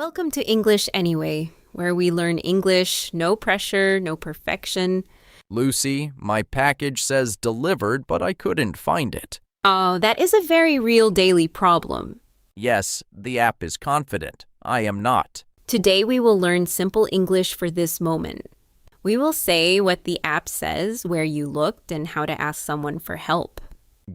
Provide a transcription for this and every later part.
Welcome to English Anyway, where we learn English, no pressure, no perfection. Lucy, my package says delivered, but I couldn't find it. Oh, that is a very real daily problem. Yes, the app is confident. I am not. Today we will learn simple English for this moment. We will say what the app says, where you looked, and how to ask someone for help.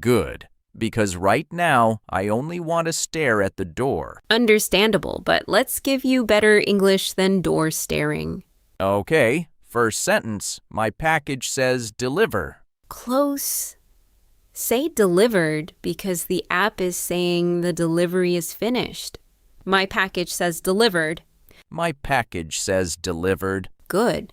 Good, because right now I only want to stare at the door. Understandable, but let's give you better English than door staring. Okay, first sentence. My package says deliver. Close. Say delivered because the app is saying the delivery is finished. My package says delivered. My package says delivered. Good.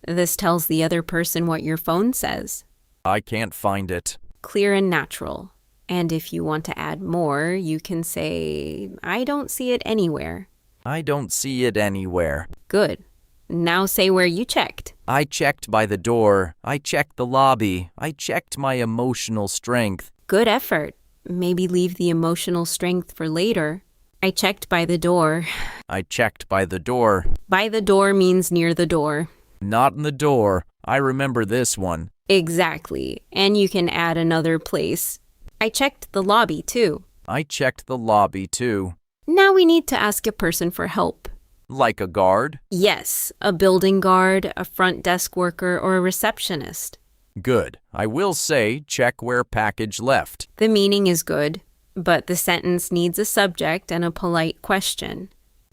This tells the other person what your phone says. I can't find it. Clear and natural. And if you want to add more, you can say, I don't see it anywhere. I don't see it anywhere. Good. Now say where you checked. I checked by the door. I checked the lobby. I checked my emotional strength. Good effort. Maybe leave the emotional strength for later. I checked by the door. I checked by the door. By the door means near the door. Not in the door. I remember this one. Exactly. And you can add another place. I checked the lobby too. I checked the lobby too. Now we need to ask a person for help. Like a guard? Yes, a building guard, a front desk worker, or a receptionist. Good. I will say check where package left. The meaning is good, but the sentence needs a subject and a polite question.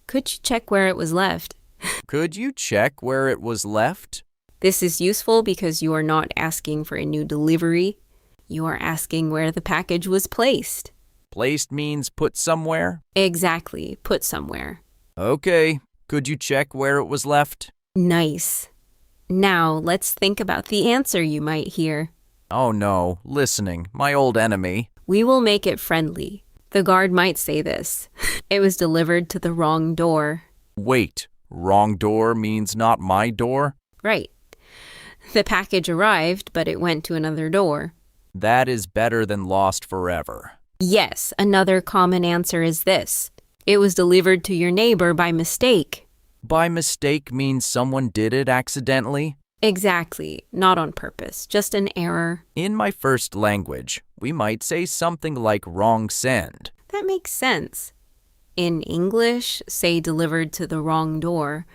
Could you check where it was left? Could you check where it was left? This is useful because you are not asking for a new delivery. You are asking where the package was placed. Placed means put somewhere? Exactly, put somewhere. Okay. Could you check where it was left? Nice. Now, let's think about the answer you might hear. Oh no, listening, my old enemy. We will make it friendly. The guard might say this. It was delivered to the wrong door. Wait, wrong door means not my door? Right. The package arrived, but it went to another door. That is better than lost forever. Yes, another common answer is this. It was delivered to your neighbor by mistake. By mistake means someone did it accidentally? Exactly, not on purpose, just an error. In my first language, we might say something like wrong send. That makes sense. In English, say delivered to the wrong door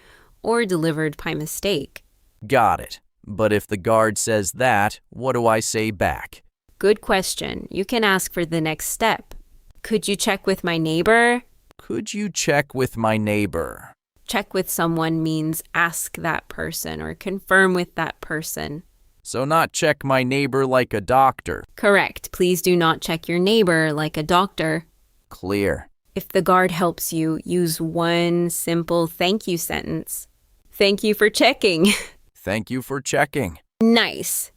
or delivered by mistake. Got it. But if the guard says that, what do I say back? Good question. You can ask for the next step. Could you check with my neighbor? Could you check with my neighbor? Check with someone means ask that person or confirm with that person. So not check my neighbor like a doctor. Correct. Please do not check your neighbor like a doctor. Clear. If the guard helps you, use one simple thank you sentence. Thank you for checking. Thank you for checking. Nice.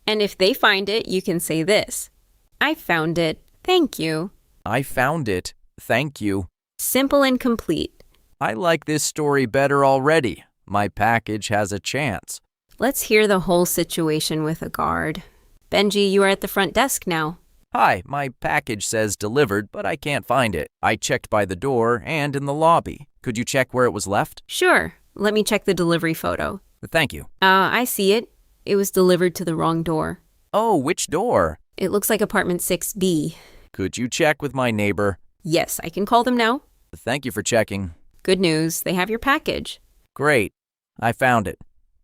And if they find it, you can say this. I found it. Thank you. I found it. Thank you. Simple and complete. I like this story better already. My package has a chance. Let's hear the whole situation with a guard. Benji, you are at the front desk now. Hi, my package says delivered, but I can't find it. I checked by the door and in the lobby. Could you check where it was left? Sure. Let me check the delivery photo. Thank you. I see it. It was delivered to the wrong door. Oh, which door? It looks like apartment 6B. Could you check with my neighbor? Yes, I can call them now. Thank you for checking. Good news, they have your package. Great. I found it.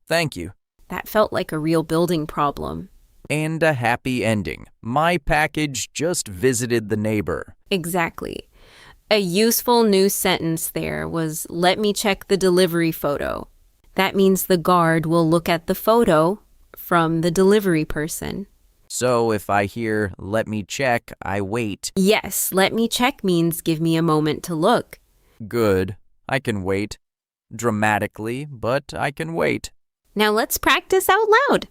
Thank you. That felt like a real building problem. And a happy ending. My package just visited the neighbor. Exactly. A useful new sentence there was, let me check the delivery photo. That means the guard will look at the photo from the delivery person. So if I hear, let me check, I wait. Yes, let me check means give me a moment to look. Good. I can wait. Dramatically, but I can wait. Now let's practice out loud.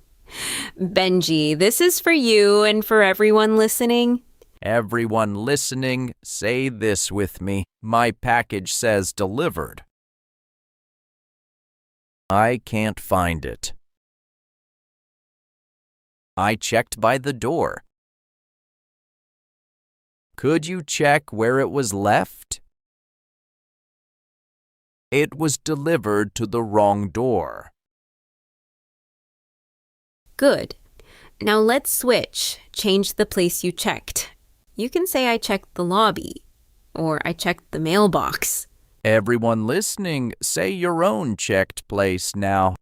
Benji, this is for you and for everyone listening. Everyone listening, say this with me. My package says delivered. I can't find it. I checked by the door. Could you check where it was left? It was delivered to the wrong door. Good. Now let's switch. Change the place you checked. You can say I checked the lobby, or I checked the mailbox. Everyone listening, say your own checked place now.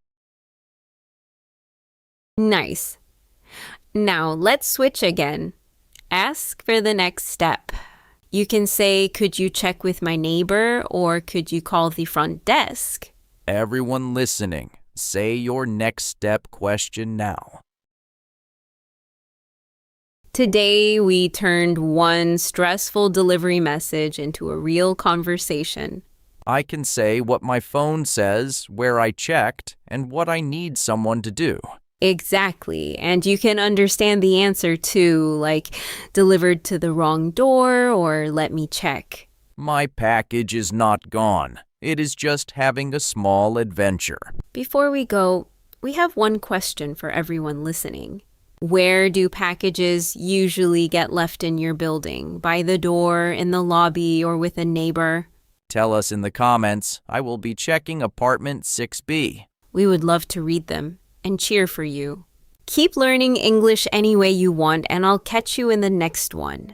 Nice. Now let's switch again. Ask for the next step. You can say, could you check with my neighbor, or could you call the front desk? Everyone listening, say your next step question now. Today, we turned one stressful delivery message into a real conversation. I can say what my phone says, where I checked, and what I need someone to do. Exactly. And you can understand the answer too, like delivered to the wrong door or let me check. My package is not gone. It is just having a small adventure. Before we go, we have one question for everyone listening. Where do packages usually get left in your building? By the door, in the lobby, or with a neighbor? Tell us in the comments. I will be checking apartment 6B. We would love to read them and cheer for you. Keep learning English any way you want, and I'll catch you in the next one.